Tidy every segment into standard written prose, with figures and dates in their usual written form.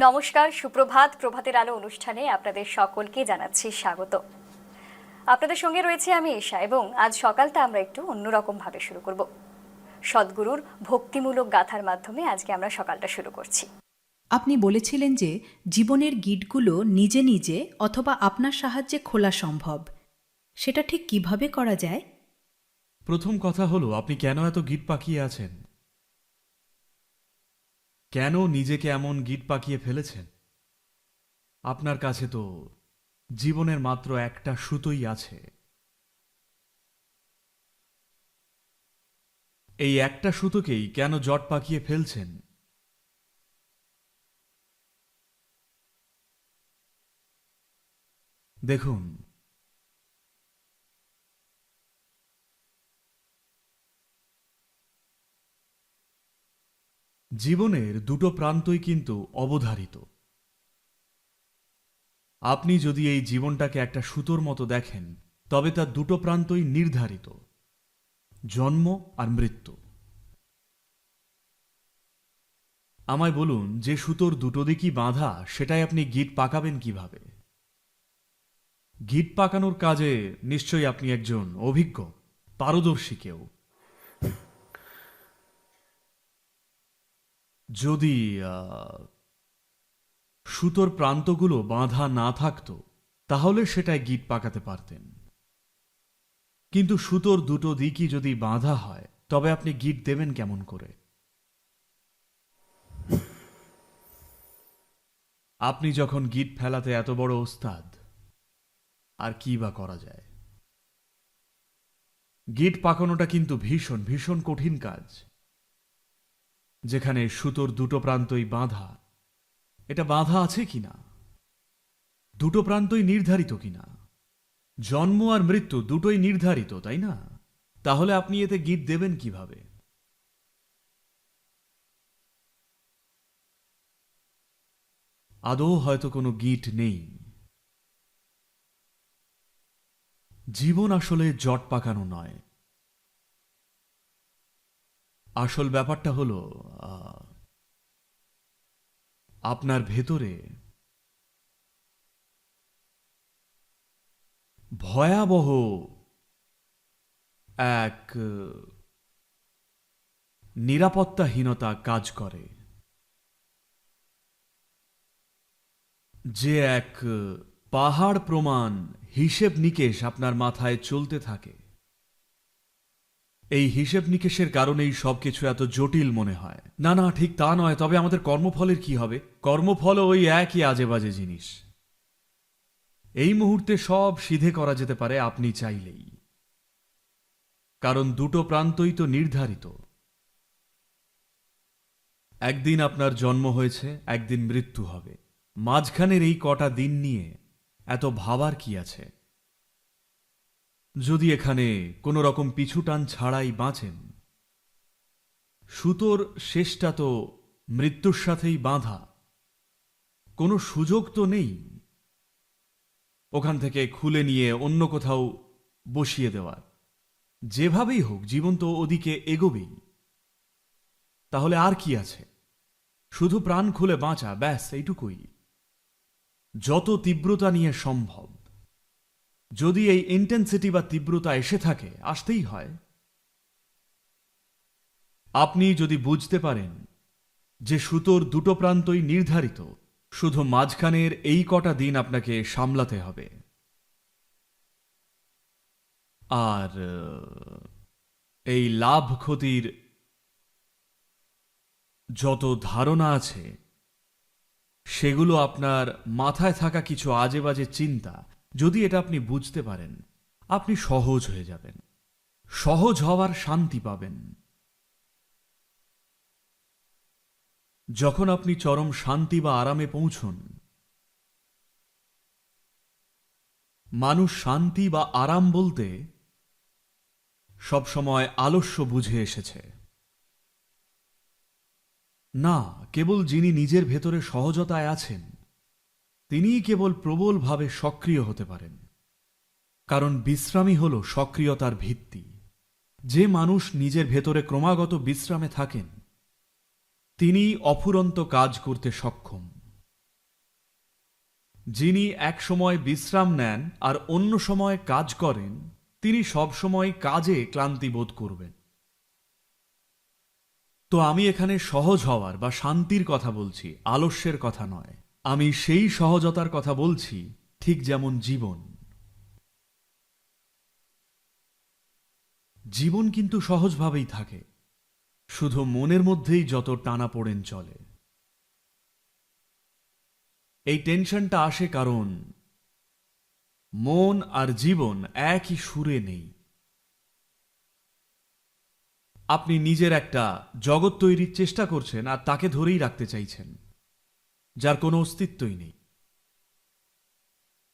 নমস্কার, সুপ্রভাত। প্রভাতের আলো অনুষ্ঠানে আপনাদের সকলকে জানাচ্ছি স্বাগত। আপনাদের সঙ্গে রয়েছে আমি ঈশা এবং আজ সকালটা আমরা একটু অন্যরকম ভাবে শুরু করব। সদ্গুরুর ভক্তিমূলক গাথার মাধ্যমে আজকে আমরা সকালটা শুরু করছি। আপনি বলেছিলেন যে জীবনের গিঁটগুলো নিজে নিজে অথবা আপনার সাহায্যে খোলা সম্ভব। সেটা ঠিক কিভাবে করা যায়? প্রথম কথা হলো, আপনি কেন এত গিট পাকিয়ে আছেন? কেন নিজেকে এমন গিট পাকিয়ে ফেলেছেন? আপনার কাছে তো জীবনের মাত্র একটা সুতোই আছে। এই একটা সুতোকেই কেন জট পাকিয়ে ফেলছেন? দেখুন, জীবনের দুটো প্রান্তই কিন্তু অবধারিত। আপনি যদি এই জীবনটাকে একটা সুতোর মতো দেখেন, তবে তার দুটো প্রান্তই নির্ধারিত, জন্ম আর মৃত্যু। আমায় বলুন, যে সুতোর দুটো দিকই বাঁধা, সেটাই আপনি গিট পাকাবেন কিভাবে? গিট পাকানোর কাজে নিশ্চয়ই আপনি একজন অভিজ্ঞ, পারদর্শী কেউ। যদি সুতোর প্রান্তগুলো বাঁধা না থাকতো, তাহলে সেটায় গিট পাকাতে পারতেন। কিন্তু সুতোর দুটো দিকই যদি বাঁধা হয়, তবে আপনি গিট দেবেন কেমন করে? আপনি যখন গিট ফেলাতে এত বড় ওস্তাদ, আর কি বা করা যায়? গিট পাকানোটা কিন্তু ভীষণ ভীষণ কঠিন কাজ, যেখানে সুতোর দুটো প্রান্তই বাঁধা। এটা বাঁধা আছে কিনা, দুটো প্রান্তই নির্ধারিত কিনা, জন্ম আর মৃত্যু দুটোই নির্ধারিত, তাই না? তাহলে আপনি এতে গিট দেবেন কিভাবে? আদৌ হয়তো কোনো গিট নেই। জীবন আসলে জট পাকানো নয়। আসল ব্যাপারটা হলো, আপনার ভেতরে ভয়াবহ এক নিরাপত্তাহীনতা কাজ করে, যে এক পাহাড় প্রমাণ হিসেব নিকেশ আপনার মাথায় চলতে থাকে। এই হিসেব নিকেশের কারণেই সবকিছু এত জটিল মনে হয়। না না, ঠিক তা নয়। তবে আমাদের কর্মফলের কি হবে? কর্মফল ওই একই আজে বাজে জিনিস। এই মুহূর্তে সব সিধে করা যেতে পারে আপনি চাইলেই, কারণ দুটো প্রান্তই তো নির্ধারিত। একদিন আপনার জন্ম হয়েছে, একদিন মৃত্যু হবে। মাঝখানের এই কটা দিন নিয়ে এত ভাবার কি আছে? যদি এখানে কোনো রকম পিছুটান ছাড়াই বাঁচেন, সুতোর শেষটা তো মৃত্যুর সাথেই বাঁধা, কোনো সুযোগ তো নেই ওখান থেকে খুলে নিয়ে অন্য কোথাও বসিয়ে দেওয়ার। যেভাবেই হোক জীবন তো ওদিকে এগোবেই। তাহলে আর কি আছে? শুধু প্রাণ খুলে বাঁচা, ব্যাস এইটুকুই। যত তীব্রতা নিয়ে সম্ভব। যদি এই ইন্টেন্সিটি বা তীব্রতা এসে থাকে, আসতেই হয়। আপনি যদি বুঝতে পারেন যে সুতোর দুটো প্রান্তই নির্ধারিত, শুধু মাঝখানের এই কটা দিন আপনাকে সামলাতে হবে। আর এই লাভ ক্ষতির যত ধারণা আছে, সেগুলো আপনার মাথায় থাকা কিছু আজে বাজে চিন্তা, যদি এটা আপনি বুঝতে পারেন, আপনি সহজ হয়ে যাবেন। সহজ হওয়ার শান্তি পাবেন। যখন আপনি চরম শান্তি বা আরামে পৌঁছন, মানুষ শান্তি বা আরাম বলতে সবসময় আলস্য বুঝে এসেছে। না, কেবল যিনি নিজের ভেতরে সহজতায় আছেন, তিনিই কেবল প্রবলভাবে সক্রিয় হতে পারেন। কারণ বিশ্রামই হল সক্রিয়তার ভিত্তি। যে মানুষ নিজের ভেতরে ক্রমাগত বিশ্রামে থাকেন, তিনি অফুরন্ত কাজ করতে সক্ষম। যিনি এক সময় বিশ্রাম নেন আর অন্য সময় কাজ করেন, তিনি সবসময় কাজে ক্লান্তি বোধ করবেন। তো আমি এখানে সহজ হওয়ার বা শান্তির কথা বলছি, আলস্যের কথা নয়। আমি সেই সহজতার কথা বলছি, ঠিক যেমন জীবন। জীবন কিন্তু সহজভাবেই থাকে, শুধু মনের মধ্যেই যত টানাপোড়েন চলে। এই টেনশনটা আসে কারণ মন আর জীবন একই সুরে নেই। আপনি নিজের একটা জগৎ তৈরির চেষ্টা করছেন আর তাকে ধরেই রাখতে চাইছেন, যার কোনো অস্তিত্বই নেই।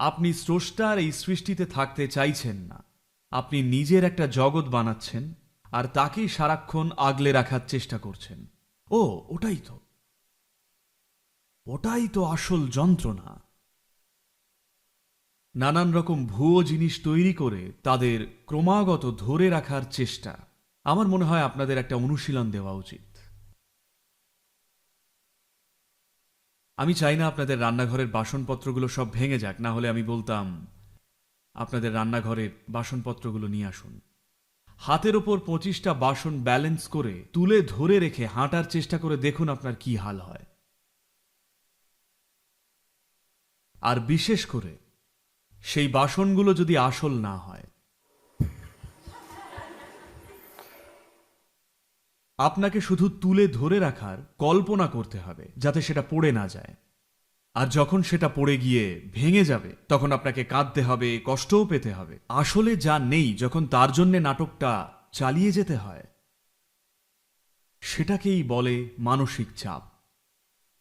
আপনি স্রষ্টার এই সৃষ্টিতে থাকতে চাইছেন না। আপনি নিজের একটা জগৎ বানাচ্ছেন আর তাকেই সারাক্ষণ আগলে রাখার চেষ্টা করছেন। ও, ওটাই তো আসল যন্ত্রণা। নানান রকম ভুয়ো জিনিস তৈরি করে তাদের ক্রমাগত ধরে রাখার চেষ্টা। আমার মনে হয় আপনাদের একটা অনুশীলন দেওয়া উচিত। আমি চাই না আপনাদের রান্নাঘরের বাসনপত্রগুলো সব ভেঙে যাক, না হলে আমি বলতাম আপনাদের রান্নাঘরের বাসনপত্রগুলো নিয়ে আসুন। হাতের ওপর 25টা বাসন ব্যালেন্স করে তুলে ধরে রেখে হাঁটার চেষ্টা করে দেখুন আপনার কি হাল হয়। আর বিশেষ করে সেই বাসনগুলো যদি আসল না হয়। আপনাকে শুধু তুলে ধরে রাখার কল্পনা করতে হবে, যাতে সেটা পড়ে না যায়। আর যখন সেটা পড়ে গিয়ে ভেঙে যাবে, তখন আপনাকে কাঁদতে হবে, কষ্টও পেতে হবে। আসলে যা নেই, যখন তার জন্যে নাটকটা চালিয়ে যেতে হয়, সেটাকেই বলে মানসিক চাপ।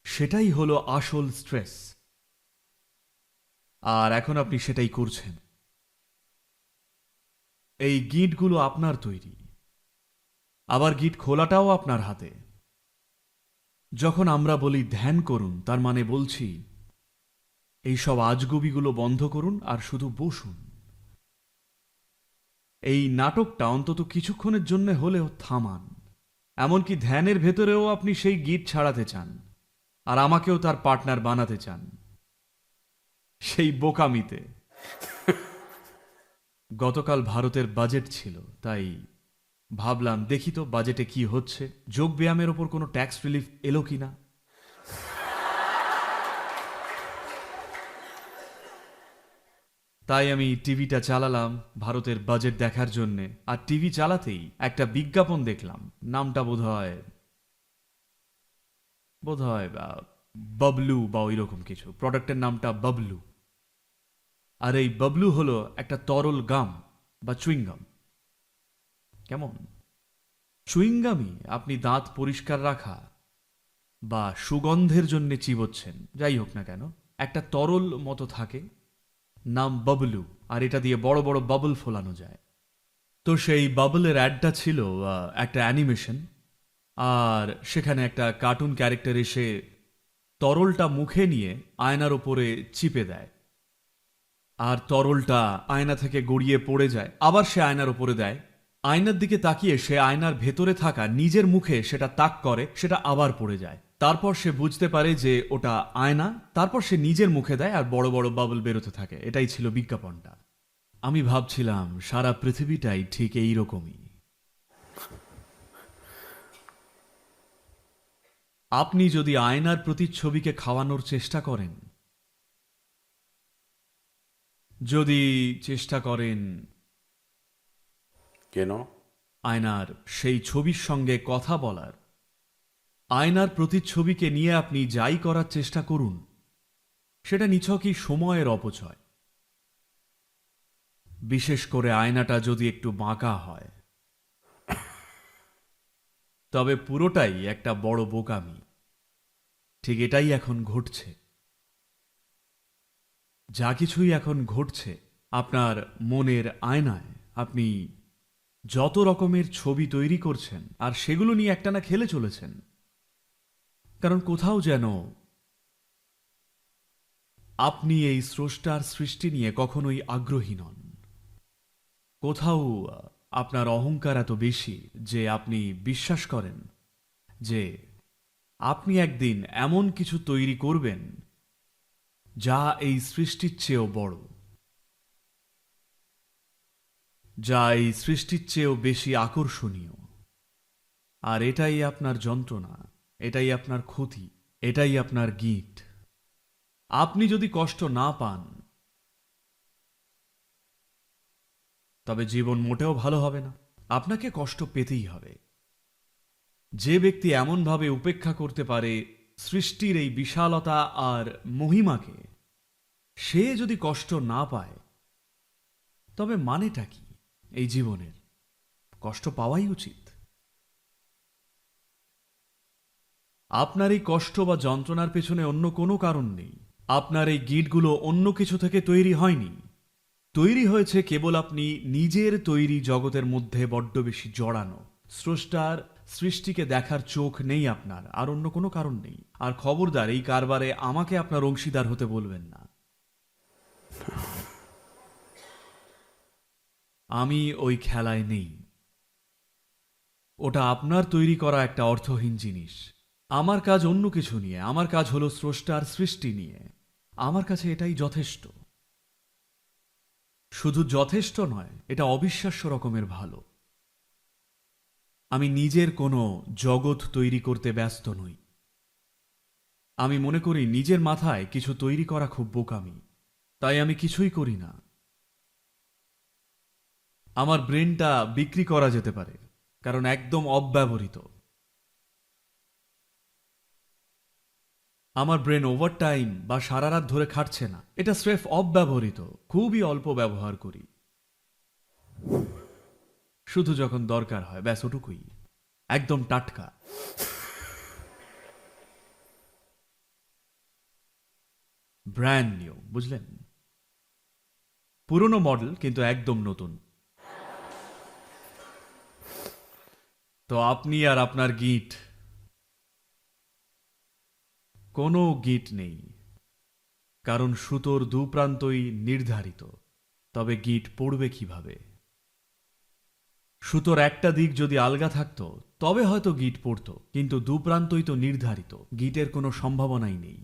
সেটাই হলো আসল স্ট্রেস। আর এখন আপনি সেটাই করছেন। এই গিঁটগুলো আপনার তৈরি, আবার গিঁট খোলাটাও আপনার হাতে। যখন আমরা বলি ধ্যান করুন, তার মানে বলছি এই সব আজগুবিগুলো বন্ধ করুন আর শুধু বসুন। এই নাটকটা অন্তত কিছুক্ষণের জন্য হলেও থামান। এমনকি ধ্যানের ভেতরেও আপনি সেই গিঁট ছাড়াতে চান, আর আমাকেও তার পার্টনার বানাতে চান সেই বোকামিতে। গতকাল ভারতের বাজেট ছিল, তাই ভাবলাম দেখি তো বাজেটে কি হচ্ছে, যোগ ব্যায়ামের ওপর কোনো ট্যাক্স রিলিফ এলো কিনা। তাই আমি টিভিটা চালালাম ভারতের বাজেট দেখার জন্যে, আর টিভি চালাতেই একটা বিজ্ঞাপন দেখলাম। নামটা বোধহয় বাবলু বা ওই রকম কিছু, প্রোডাক্টের নামটা বাবলু। আর এই বাবলু হলো একটা তরল গাম বা চুইংগাম। কেমন চুইংগামই আপনি দাঁত পরিষ্কার রাখা বা সুগন্ধের জন্য চিবোচ্ছেন, যাই হোক না কেন, একটা তরল মতো থাকে, নাম বাবলু। আর এটা দিয়ে বড় বড় বাবল ফোলানো যায়। তো সেই বাবলের অ্যাডটা ছিল একটা অ্যানিমেশন, আর সেখানে একটা কার্টুন ক্যারেক্টার এসে তরলটা মুখে নিয়ে আয়নার ওপরে চিপে দেয়, আর তরলটা আয়না থেকে গড়িয়ে পড়ে যায়। আবার সে আয়নার ওপরে দেয়, আয়নার দিকে তাকিয়ে সে আয়নার ভেতরে থাকা নিজের মুখে সেটা তাক করে, সেটা আবার পড়ে যায়। তারপর সে বুঝতে পারে যে ওটা আয়না, তারপর সে নিজের মুখে দেয় আর বড় বড় বাবল বেরোতে থাকে। এটাই ছিল বিজ্ঞাপনটা। আমি ভাবছিলাম সারা পৃথিবীটাই ঠিক এই রকমই। আপনি যদি আয়নার প্রতিচ্ছবিকে খাওয়ানোর চেষ্টা করেন, যদি চেষ্টা করেন কেন? আয়নার সেই ছবির সঙ্গে কথা বলার, আয়নার প্রতিচ্ছবিকে নিয়ে আপনি যাই করার চেষ্টা করুন, সেটা নিছকই সময়ের অপচয়। বিশেষ করে আয়নাটা যদি একটু বাঁকা হয়, তবে পুরোটাই একটা বড় বোকামি। ঠিক এটাই এখন ঘটছে। যা কিছুই এখন ঘটছে আপনার মনের আয়নায়, আপনি যত রকমের ছবি তৈরি করছেন আর সেগুলো নিয়ে একটানা খেলে চলেছেন। কারণ কোথাও যেন আপনি এই স্রষ্টার সৃষ্টি নিয়ে কখনোই আগ্রহী নন। কোথাও আপনার অহংকার এত বেশি যে আপনি বিশ্বাস করেন যে আপনি একদিন এমন কিছু তৈরি করবেন যা এই সৃষ্টির চেয়েও বড়, যা এই সৃষ্টির চেয়েও বেশি আকর্ষণীয়। আর এটাই আপনার যন্ত্রণা, এটাই আপনার ক্ষতি, এটাই আপনার গীত। আপনি যদি কষ্ট না পান, তবে জীবন মোটেও ভালো হবে না। আপনাকে কষ্ট পেতেই হবে। যে ব্যক্তি এমনভাবে উপেক্ষা করতে পারে সৃষ্টির এই বিশালতা আর মহিমাকে, সে যদি কষ্ট না পায়, তবে মানেটা কি এই জীবনের? কষ্ট পাওয়াই উচিত। আপনার এই কষ্ট বা যন্ত্রণার পেছনে অন্য কোনো কারণ নেই। আপনার এই গিঁটগুলো অন্য কিছু থেকে তৈরি হয়নি। তৈরি হয়েছে কেবল আপনি নিজের তৈরি জগতের মধ্যে বড্ড বেশি জড়ানো। স্রষ্টার সৃষ্টিকে দেখার চোখ নেই আপনার, আর অন্য কোনো কারণ নেই। আর খবরদার এই কারবারে আমাকে আপনার অংশীদার হতে বলবেন না। আমি ওই খেলায় নেই। ওটা আপনার তৈরি করা একটা অর্থহীন জিনিস। আমার কাজ অন্য কিছু নিয়ে। আমার কাজ হলো স্রষ্টার সৃষ্টি নিয়ে। আমার কাছে এটাই যথেষ্ট। শুধু যথেষ্ট নয়, এটা অবিশ্বাস্য রকমের ভালো। আমি নিজের কোনো জগৎ তৈরি করতে ব্যস্ত নই। আমি মনে করি নিজের মাথায় কিছু তৈরি করা খুব বোকামি, তাই আমি কিছুই করি না। আমার ব্রেনটা বিক্রি করা যেতে পারে, কারণ একদম অব্যবহৃত। আমার ব্রেন ওভারটাইম বা সারা রাত ধরে খাটছে না। এটা স্রেফ অব্যবহৃত, খুবই অল্প ব্যবহার করি। শুধু যখন দরকার হয়, ব্যাস ওটুকুই। একদম টাটকা। ব্র্যান্ড নিউ, বুঝলেন? পুরনো মডেল, কিন্তু একদম নতুন। তো আপনি আর আপনার গিট, কোনো গিট নেই, কারণ সুতোর দুপ্রান্তই নির্ধারিত। তবে গিট পড়বে কিভাবে? সুতোর একটা দিক যদি আলগা থাকতো, তবে হয়তো গিট পড়তো, কিন্তু দুপ্রান্তই তো নির্ধারিত। গিটের কোনো সম্ভাবনাই নেই।